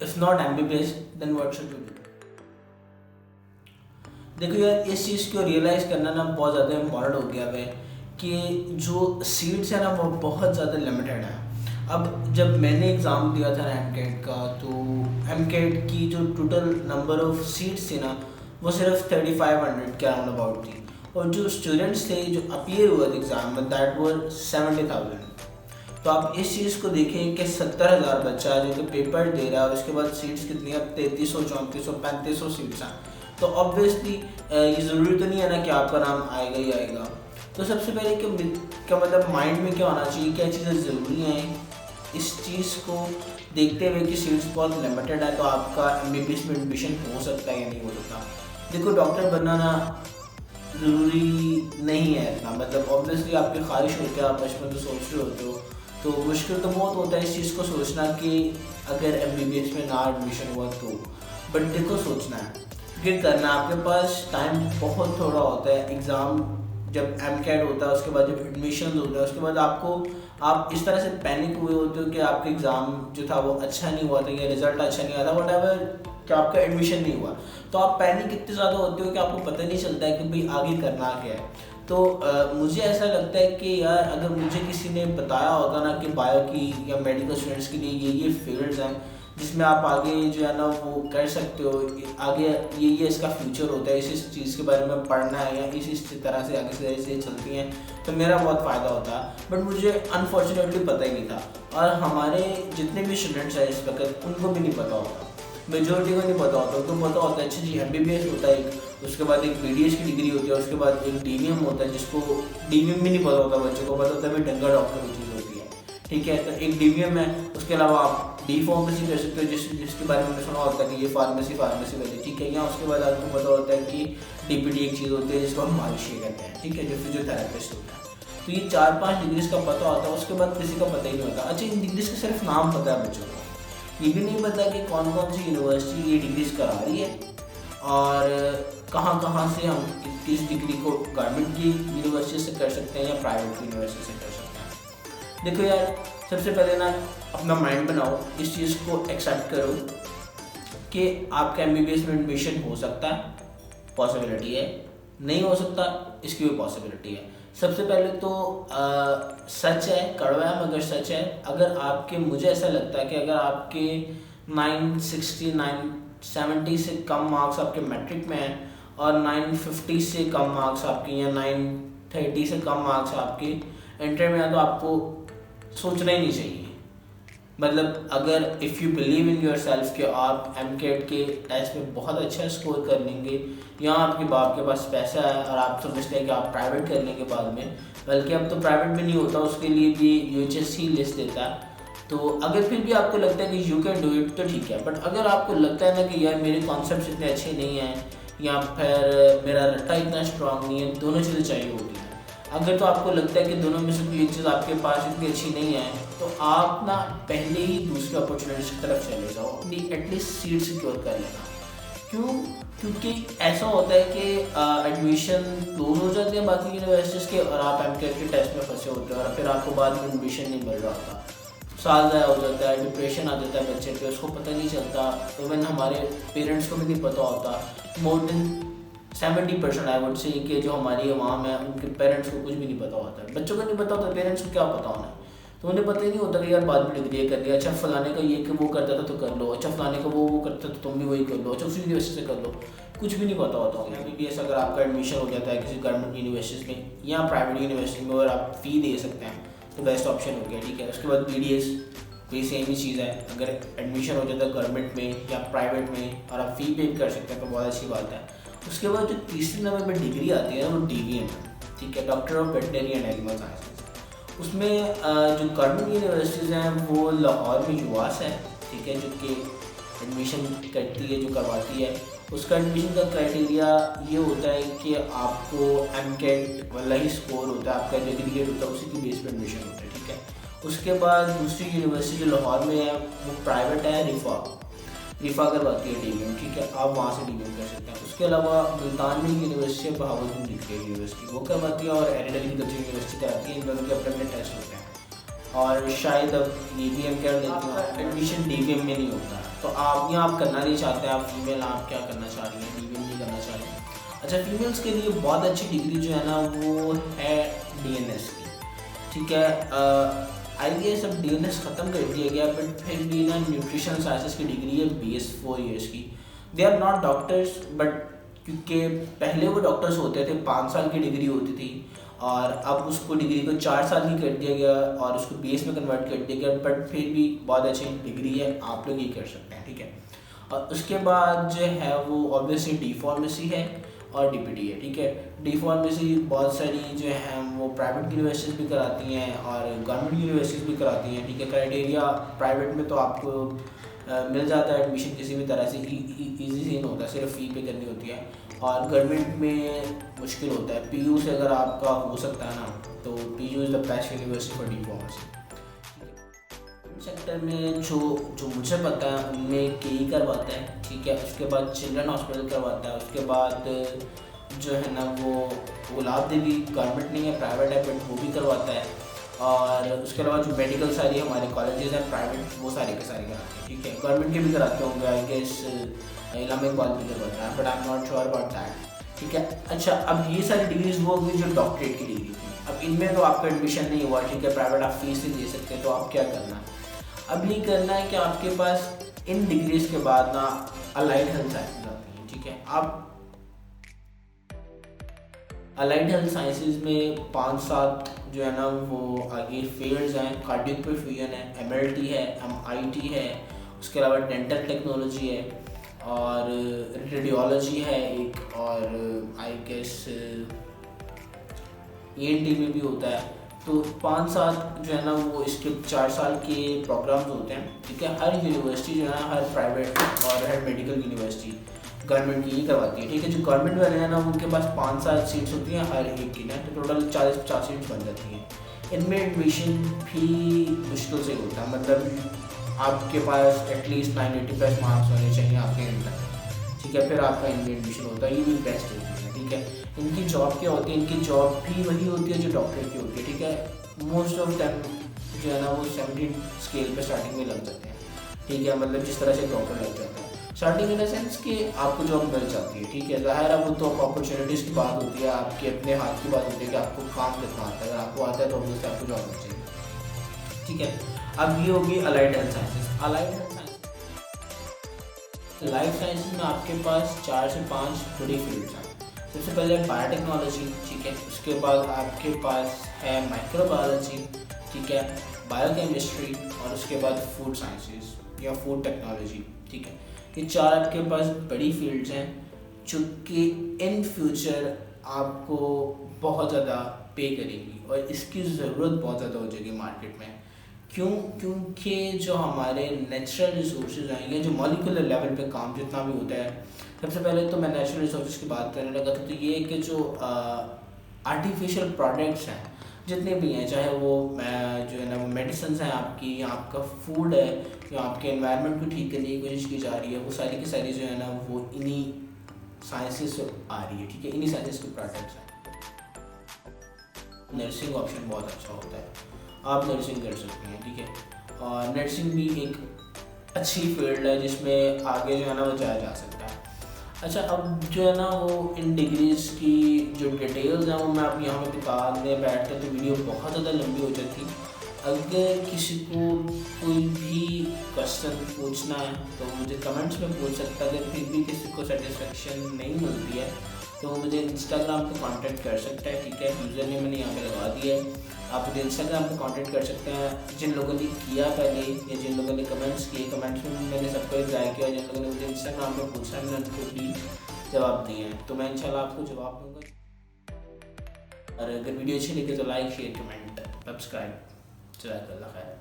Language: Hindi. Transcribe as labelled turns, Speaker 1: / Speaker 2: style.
Speaker 1: If not MBBS then what should you do? देखो यार, इस चीज़ को रियलाइज़ करना ना बहुत ज़्यादा इम्पॉर्टेंट हो गया है कि जो सीट्स है ना वो बहुत ज़्यादा लिमिटेड है। अब जब मैंने एग्ज़ाम दिया था ना MCAT का, तो MCAT की जो टोटल नंबर ऑफ सीट्स थी ना वो सिर्फ 3500 के अराउंड अबाउट थी, और जो स्टूडेंट्स थे जो अपीयर हुए थे एग्ज़ाम में दैट वर 70,000। तो आप इस चीज़ को देखें कि 70,000 बच्चा जो कि पेपर दे रहा है, उसके बाद सीट्स कितनी है, 3300, 3400, 3500 सीट्स हैं। तो ऑब्वियसली ये ज़रूरी तो नहीं है ना कि आपका नाम आएगा ही आएगा। तो सबसे पहले क्या मतलब माइंड में क्या होना चाहिए, क्या चीज़ें ज़रूरी हैं, इस चीज़ को देखते हुए कि सीट्स बहुत लिमिटेड है, तो आपका MBBS में एडमिशन हो सकता है या नहीं हो सकता। देखो, डॉक्टर बनना ना ज़रूरी नहीं है इतना, मतलब ऑब्वियसली आपकी ख्वाहिश होती है, आप बचपन से सोच रहे होते हो, तो मुश्किल तो बहुत होता है इस चीज़ को सोचना कि अगर MBBS में ना एडमिशन हुआ तो, बट देखो सोचना है कि करना, आपके पास टाइम बहुत थोड़ा होता है। एग्ज़ाम जब MCAT होता है, उसके बाद जब एडमिशन होता है, उसके बाद आप इस तरह से पैनिक हुए होते हो कि आपका एग्ज़ाम जो था वो अच्छा नहीं हुआ था या रिज़ल्ट अच्छा नहीं आया था, व्हाटएवर, कि आपका एडमिशन नहीं हुआ, तो आप पैनिक इतने ज़्यादा होते हो कि आपको पता नहीं चलता है कि भाई आगे करना क्या है। तो मुझे ऐसा लगता है कि यार अगर मुझे किसी ने बताया होता ना कि बायो की या मेडिकल स्टूडेंट्स के लिए ये फील्ड्स हैं जिसमें आप आगे जो है ना वो कर सकते हो, आगे ये इसका फ्यूचर होता है, इस चीज़ के बारे में पढ़ना है या इस तरह से आगे से चलती हैं, तो मेरा बहुत फ़ायदा होता। बट मुझे अनफॉर्चुनेटली पता ही नहीं था, और हमारे जितने भी स्टूडेंट्स हैं इस वक्त उनको भी नहीं पता होता, मेजोरिटी को नहीं पता होता। तो पता होता है अच्छा जी MBBS होता है एक, उसके बाद एक BDS की डिग्री होती है, उसके बाद एक DVM होता है, जिसको DVM भी नहीं पता होता, बच्चों को पता होता है डंगा डॉक्टर की चीज़ होती है, ठीक है। तो एक DVM है, उसके अलावा आप D फार्मेसी कर सकते हो, जिसके बारे में मैंने सुना होता है कि ये फार्मेसी वाली, ठीक है। या उसके बाद आपको पता होता है कि DPT एक चीज़ होती है जिसको हम मालिशी कहते हैं, ठीक है, जो फिजियोथेरेपिस्ट होता है। तो ये 4-5 डिग्रीज का पता होता है, उसके बाद किसी का पता ही नहीं होता। अच्छा, इन डिग्रीज का सिर्फ नाम पता है बच्चों को, ये भी नहीं पता कि कौन कौन सी यूनिवर्सिटी ये डिग्रीज करा रही है, और कहाँ कहाँ से हम किस डिग्री को गवर्नमेंट की यूनिवर्सिटी से कर सकते हैं या प्राइवेट की यूनिवर्सिटी से कर सकते हैं। देखो यार, सबसे पहले ना अपना माइंड बनाओ, इस चीज़ को एक्सेप्ट करो कि आपका MBBS में एडमिशन हो सकता है, पॉसिबिलिटी है, नहीं हो सकता इसकी भी पॉसिबिलिटी है। सबसे पहले तो सच है, कड़वा है मगर सच है, अगर आपके, मुझे ऐसा लगता है कि अगर आपके 960 970 से कम मार्क्स आपके मैट्रिक में हैं और 950 से कम मार्क्स आपके या 930 से कम मार्क्स आपके इंटर में हैं, तो आपको सोचना ही नहीं चाहिए। मतलब अगर if you believe in your self कि आप MCAT के टेस्ट में बहुत अच्छा स्कोर कर लेंगे, या आपके बाप के पास पैसा है और आप समझते हैं कि आप प्राइवेट कर लेंगे बाद में, बल्कि अब तो प्राइवेट में नहीं होता, उसके लिए भी UHS ही लिस्ट देता है। तो अगर फिर भी आपको लगता है कि यू कैन डू इट तो ठीक है, बट अगर आपको लगता है ना कि यार मेरे कॉन्सेप्ट इतने अच्छे नहीं हैं या फिर मेरा रट्टा इतना स्ट्रांग नहीं है, दोनों चीज़ें चाहिए होती हैं। अगर तो आपको लगता है कि दोनों में से कोई एक चीज़ आपके पास इतनी अच्छी नहीं है, तो आप ना पहले ही दूसरी अपॉर्चुनिटीज की तरफ चले जाओ, अपनी एटलीस्ट सीट सिक्योर कर लेना। क्यों? क्योंकि ऐसा होता है कि एडमिशन क्लोज हो जाते हैं बाकी यूनिवर्सिटीज़ के, और आप MCAT के टेस्ट में फंसे होते हो, और फिर आपको बाद में एडमिशन नहीं मिल रहा होता, साल ज़ाया हो जाता है, डिप्रेशन आ जाता है बच्चे पे, उसको पता नहीं चलता। इवन हमारे पेरेंट्स को भी नहीं पता होता। More than 70% I would say कि जो हमारी अवाम है उनके पेरेंट्स को कुछ भी नहीं पता होता है। बच्चों को नहीं पता होता, पेरेंट्स को क्या पता होना है, तो उन्हें पता ही नहीं होता कि यार बाद में डिग्री कर लिया, अच्छा फलाने का ये कि वो करता था तो कर लो, अच्छा फलाने का वो करता था तुम भी वही कर लो, अच्छा उसी यूनिवर्सिटी से कर लो, कुछ भी नहीं पता होता। MBBS अगर आपका एडमिशन हो जाता है किसी गवर्नमेंट यूनिवर्सिटीज़ में या प्राइवेट यूनिवर्सिटी में, अगर आप फ़ी दे सकते हैं तो बेस्ट ऑप्शन हो गया, ठीक है। उसके बाद BDS भी सेम ही चीज़ है, अगर एडमिशन हो जाता है गवर्नमेंट में या प्राइवेट में और आप फ़ी पे कर सकते हैं तो बहुत अच्छी बात है। उसके बाद जो तीसरे नंबर पर डिग्री आती है वो DVM है, ठीक है, doctor of veterinary and animal sciences. उसमें जो गवर्नमेंट यूनिवर्सिटीज़ हैं वो लाहौर में UAS है, ठीक है, जो कि एडमिशन करती है, जो करवाती है। उसका एडमिशन का क्राइटेरिया ये होता है कि आपको MCAT वाला ही स्कोर होता है, आपका जो ग्रेड होता है उसी की बेस पर एडमिशन होता है, ठीक है। उसके बाद दूसरी यूनिवर्सिटी जो लाहौर में है वो प्राइवेट है, रिफा करवाती है DVM, ठीक है, आप वहाँ से DVM कर सकते हैं। उसके अलावा मुल्तान में यूनिवर्सिटी है, बहावलपुर डिग्री यूनिवर्सिटी, वो करवाती है, और एग्रीकल्चर यूनिवर्सिटी कराती है। इन दोनों के अपने टेस्ट होते हैं, और शायद अब ये भी MCAT लेती है, एडमिशन DVM में नहीं होता है। तो आप या आप करना नहीं चाहते, आप फीमेल, आप क्या करना चाह रही हैं, डीवीएम नहीं करना चाह रही हैं। अच्छा, फीमेल्स के लिए बहुत अच्छी डिग्री जो है ना वो है डीएनएस की, ठीक है। आई गेस अब डीएनएस ख़त्म कर दिया गया, बट फिर भी ना न्यूट्रिशन साइंसेस की डिग्री है BS 4 ईयर्स की। They are not doctors, but क्योंकि पहले वो डॉक्टर्स होते थे 5 साल की डिग्री होती थी, और अब उसको डिग्री को 4 साल की कर दिया गया और उसको BS में कन्वर्ट कर दिया गया, बट फिर भी बहुत अच्छी डिग्री है, आप लोग ये कर सकते हैं, ठीक है। और उसके बाद जो है वो ऑब्वियसली डी फार्मेसी है और DPT है, ठीक है। डी फार्मेसी बहुत सारी जो है वो प्राइवेट यूनिवर्सिटीज़ भी कराती हैं और गवर्नमेंट यूनिवर्सिटीज़ भी कराती हैं, ठीक है। क्राइटेरिया प्राइवेट में तो आपको मिल जाता है एडमिशन किसी भी तरह से, ईजी से नहीं होता, सिर्फ फ़ी पे करनी होती है। और गवर्नमेंट में मुश्किल होता है। PU से अगर आपका हो सकता है ना, तो PU is the best university for D pharmacy. Sector में जो मुझे पता है उनमें KE करवाता है, ठीक है। उसके बाद चिल्ड्रन हॉस्पिटल करवाता है, उसके बाद जो है ना वो गुलाब देवी गवर्नमेंट नहीं है, प्राइवेट है, बट वो भी करवाता है। और उसके अलावा जो मेडिकल सारी हमारे कॉलेजेस हैं प्राइवेट, वो सारे के सारे कराते हैं, ठीक है। गवर्नमेंट के भी कराते होंगे, आई गेस इस्लामिक कॉलेज भी करवाता है, but I am not sure about that, ठीक है। अच्छा, अब ये सारी डिग्रीज वो होगी जो डॉक्टरेट की डिग्री थी। अब इनमें तो आपका एडमिशन नहीं हुआ, ठीक है, प्राइवेट आप फीस नहीं दे सकते, तो आप क्या करना, अब ये करना है कि आपके पास इन डिग्रीज के बाद ना अलाइड हेल्थ साइंसेज आती हैं, ठीक है। आप अलाइड हेल्थ साइंसेज में 5-7 जो है ना वो आगे फील्ड्स हैं, कार्डियक परफ्यूजन है, MLT है, MIT है, उसके अलावा डेंटल टेक्नोलॉजी है और रेडियोलॉजी है एक, और आई गेस ENT में भी होता है। तो 5-7 जो है ना वो इसके 4 साल के प्रोग्राम्स होते हैं, ठीक है। हर यूनिवर्सिटी जो है ना, हर प्राइवेट और हर मेडिकल यूनिवर्सिटी गवर्नमेंट की ही करवाती है, ठीक है। जो गवर्नमेंट वाले हैं ना उनके पास 5-7 सीट्स होती हैं हर एक की ना, तो टोटल 40-50 सीट्स बन जाती हैं। इनमें एडमिशन भी मुश्किल से होता है, मतलब आपके पास एटलीस्ट 980+ मार्क्स होने चाहिए आपके अंदर, ठीक है, फिर आपका इनमें एडमिशन होता है। ये भी बेस्ट होती है, ठीक है। इनकी जॉब क्या होती है, इनकी जॉब भी वही होती है जो डॉक्टर की होती है, ठीक है। मोस्ट ऑफ टाइम जो है ना वो 70 स्केल पे स्टार्टिंग में लग जाते हैं, ठीक है, मतलब जिस तरह से डॉक्टर लग जाता है स्टार्टिंग इन द सेंस कि आपको जॉब मिल जाती है, ठीक है। ज़ाहिर है वो तो अपॉर्चुनिटीज़ की बात होती है, आपके अपने हाथ की बात होती है कि आपको काम कितना आता है। अगर आपको आता है तो ऑब्वियसली आपको जॉब मिल जाएगी, ठीक है। अब ये होगी allied health sciences. Allied health science life sciences में आपके पास 4 से 5 बड़ी फील्ड्स हैं। सबसे पहले बायोटेक्नोलॉजी, ठीक है। उसके बाद आपके पास है माइक्रोबायोलॉजी, ठीक है, बायोकेमिस्ट्री, और उसके बाद फूड साइंसेज या फूड टेक्नोलॉजी, ठीक है। ये 4 आपके पास बड़ी फील्ड्स हैं जो कि इन फ्यूचर आपको बहुत ज़्यादा पे करेंगी और इसकी ज़रूरत बहुत ज़्यादा हो जाएगी मार्केट में। क्यों? क्योंकि जो हमारे नेचुरल रिसोर्सेज हैं या जो मॉलिक्यूलर लेवल पे काम जितना भी होता है, सबसे पहले तो मैं नेचुरल रिसोर्सेज की बात करने लगा था, तो ये कि जो आर्टिफिशियल प्रोडक्ट्स हैं जितने भी हैं, चाहे वो जो है ना वो मेडिसिन हैं आपकी, या आपका फूड है, या आपके एनवायरनमेंट को ठीक करने की कोशिश की जा रही है, वो सारी की सारी जो है ना वो इन्हीं साइंसेस से आ रही है, ठीक है, इन्हीं साइंसेस के प्रोडक्ट्स हैं। नर्सिंग ऑप्शन बहुत अच्छा होता है, आप नर्सिंग कर सकते हैं, ठीक है। और नर्सिंग भी एक अच्छी फील्ड है जिसमें आगे जो है ना वो जाया जा सकता है। अच्छा, अब जो है ना वो इन डिग्रीज़ की जो डिटेल्स हैं वो मैं अब यहाँ पे बताने बैठता तो वीडियो बहुत ज़्यादा लंबी हो जाती। अगर किसी को कोई भी क्वेश्चन पूछना है तो मुझे कमेंट्स में पूछ सकता है। अगर फिर भी किसी को सेटिस्फेक्शन नहीं मिलती है तो वो मुझे इंस्टाग्राम पे कांटेक्ट कर सकता है, ठीक है। यूज़र नेम मैंने यहाँ पे लगा दिया है, आप मुझे इंस्टाग्राम पे कांटेक्ट कर सकते हैं। जिन लोगों ने किया पहले या जिन लोगों ने कमेंट्स किए, कमेंट्स में मैंने सबको रिप्लाई किया, जिन लोगों ने मुझे इंस्टाग्राम पे पूछा मैंने उनको भी जवाब दिए हैं, तो मैं इंशाल्लाह आपको जवाब दूँगा। और अगर वीडियो अच्छी लगे तो लाइक, शेयर, कमेंट, सब्सक्राइब। जज़ाकल्लाह खैर।